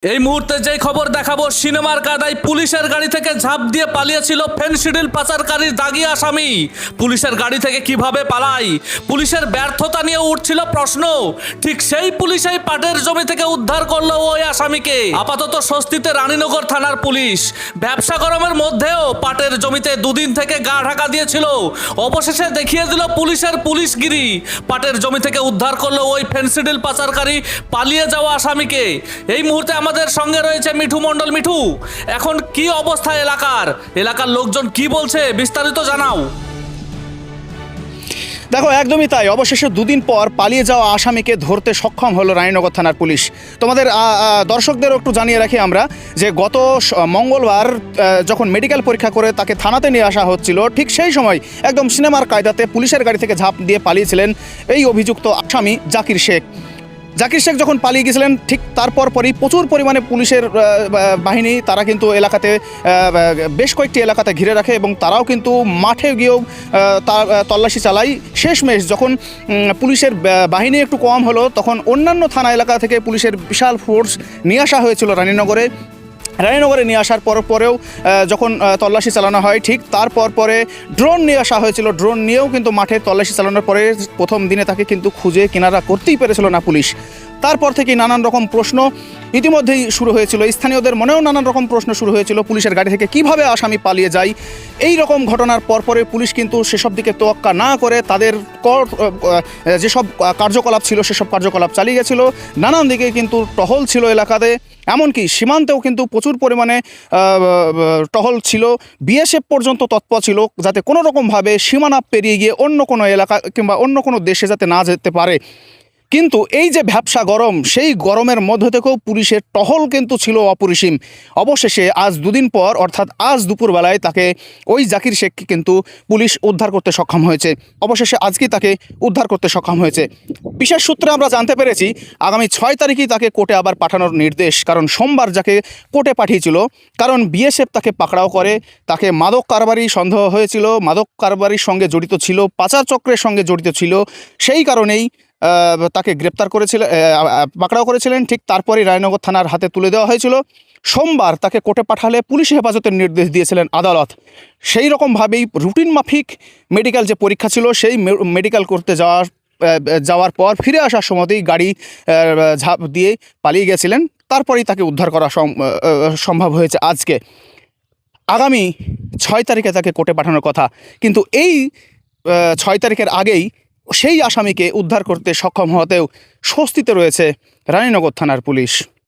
এই মুহূর্তে যেই খবর দেখাবো, সিনেমার কাদায় পুলিশের গাড়ি থেকে ঝাঁপ দিয়ে পালিয়েছিল ফেনসিডিল পাচারকারীর দাগি আসামি। পুলিশের গাড়ি থেকে কিভাবে পালায়, পুলিশের ব্যর্থতা নিয়ে উঠছিল প্রশ্ন। ঠিক সেই পুলিশই পাটের জমি থেকে উদ্ধার করলো ওই আসামিকে। আপাতত স্বস্তিতে রানীনগর থানার পুলিশ। ব্যবসা গরমের মধ্যেও পাটের জমিতে দুদিন থেকে গা ঢাকা দিয়েছিল, অবশেষে দেখিয়ে দিল পুলিশের পুলিশগিরি। পাটের জমি থেকে উদ্ধার করলো ওই ফেনসিডিল পাচারকারী পালিয়ে যাওয়া আসামিকে। এই মুহূর্তে আমাদের সঙ্গে রয়েছে মিঠু মণ্ডল। মিঠু, এখন কি অবস্থা এলাকার লোকজন কি বলছে, বিস্তারিত জানাও। দেখো, একদমই তাই। অবশেষে দুদিন পর পালিয়ে যাওয়া আসামিকে ধরতে সক্ষম হলো রানীনগর থানার পুলিশ। তোমাদের দর্শকদেরও একটু জানিয়ে রাখি আমরা যে গত মঙ্গলবার যখন মেডিকেল পরীক্ষা করে তাকে থানাতে নিয়ে আসা হচ্ছিল, ঠিক সেই সময় একদম সিনেমার কায়দাতে পুলিশের গাড়ি থেকে ঝাঁপ দিয়ে পালিয়েছিলেন এই অভিযুক্ত আসামি জাকির শেখ। জাকির শেখ যখন পালিয়ে গেছিলেন, ঠিক তারপর পরই প্রচুর পরিমাণে পুলিশের বাহিনী তারা কিন্তু এলাকাতে বেশ কয়েকটি এলাকাতে ঘিরে রাখে এবং তারাও কিন্তু মাঠে গিয়েও তার তল্লাশি চালায়। শেষমেশ যখন পুলিশের বাহিনী একটু কম হলো, তখন অন্যান্য থানা এলাকা থেকে পুলিশের বিশাল ফোর্স নিয়ে আসা হয়েছিল রানীনগরে নিয়ে আসার পরেও যখন তল্লাশি চালানো হয়, ঠিক পরে ড্রোন নিয়ে আসা হয়েছিল। ড্রোন নিয়েও কিন্তু মাঠে তল্লাশি চালানোর পরে প্রথম দিনে তাকে কিন্তু খুঁজে কিনারা করতেই পেরেছিল না পুলিশ। তারপর থেকেই নানান রকম প্রশ্ন ইতিমধ্যেই শুরু হয়েছিল, স্থানীয়দের মনেও নানান রকম প্রশ্ন শুরু হয়েছিল। পুলিশের গাড়ি থেকে কিভাবে আসামি পালিয়ে যায়, এই রকম ঘটনার পরে পুলিশ কিন্তু সেসব দিকে তোয়াক্কা না করে তাদের যেসব কার্যকলাপ ছিল সেসব কার্যকলাপ চালিয়ে গেছিল। নানান দিকে কিন্তু টহল ছিল এলাকাতে, এমনকি সীমান্তেও কিন্তু প্রচুর পরিমাণে টহল ছিল। বিএসএফ পর্যন্ত তৎপর ছিল যাতে কোনো রকমভাবে সীমানা পেরিয়ে গিয়ে অন্য কোনো এলাকা কিংবা অন্য কোনো দেশে যাতে না যেতে পারে। কিন্তু এই যে ভ্যাপসা গরম, সেই গরমের মধ্যে থেকেও পুলিশের টহল কিন্তু ছিল অপরিসীম। অবশেষে আজ দুদিন পর, অর্থাৎ আজ দুপুরবেলায় তাকে ওই জাকির শেখকে কিন্তু পুলিশ উদ্ধার করতে সক্ষম হয়েছে। অবশেষে আজকেই তাকে উদ্ধার করতে সক্ষম হয়েছে। বিশেষ সূত্রে আমরা জানতে পেরেছি আগামী 6 তারিখই তাকে কোর্টে আবার পাঠানোর নির্দেশ। কারণ সোমবার যাকে কোর্টে পাঠিয়েছিল, কারণ বিএসএফ তাকে পাকড়াও করে, তাকে মাদক কারবারি সন্দেহ হয়েছিল, মাদক কারবারির সঙ্গে জড়িত ছিল, পাচার চক্রের সঙ্গে জড়িত ছিল। সেই কারণেই তাকে গ্রেপ্তার পাকড়াও করেছিলেন। ঠিক তারপরেই রায়নগর থানার হাতে তুলে দেওয়া হয়েছিল। সোমবার তাকে কোর্টে পাঠালে পুলিশ হেফাজতের নির্দেশ দিয়েছিলেন আদালত। সেই রকমভাবেই রুটিন মাফিক মেডিকেল যে পরীক্ষা ছিল, সেই মেডিকেল করতে যাওয়ার পর ফিরে আসার সময়তেই গাড়ি ঝাঁপ দিয়ে পালিয়ে গেছিলেন। তারপরেই তাকে উদ্ধার করা সম্ভব হয়েছে আজকে। আগামী 6 তারিখে তাকে কোর্টে পাঠানোর কথা, কিন্তু এই 6 তারিখের আগেই সেই আসামিকে উদ্ধার করতে সক্ষম হতেও স্বস্তিতে রয়েছে রানীনগর থানার পুলিশ।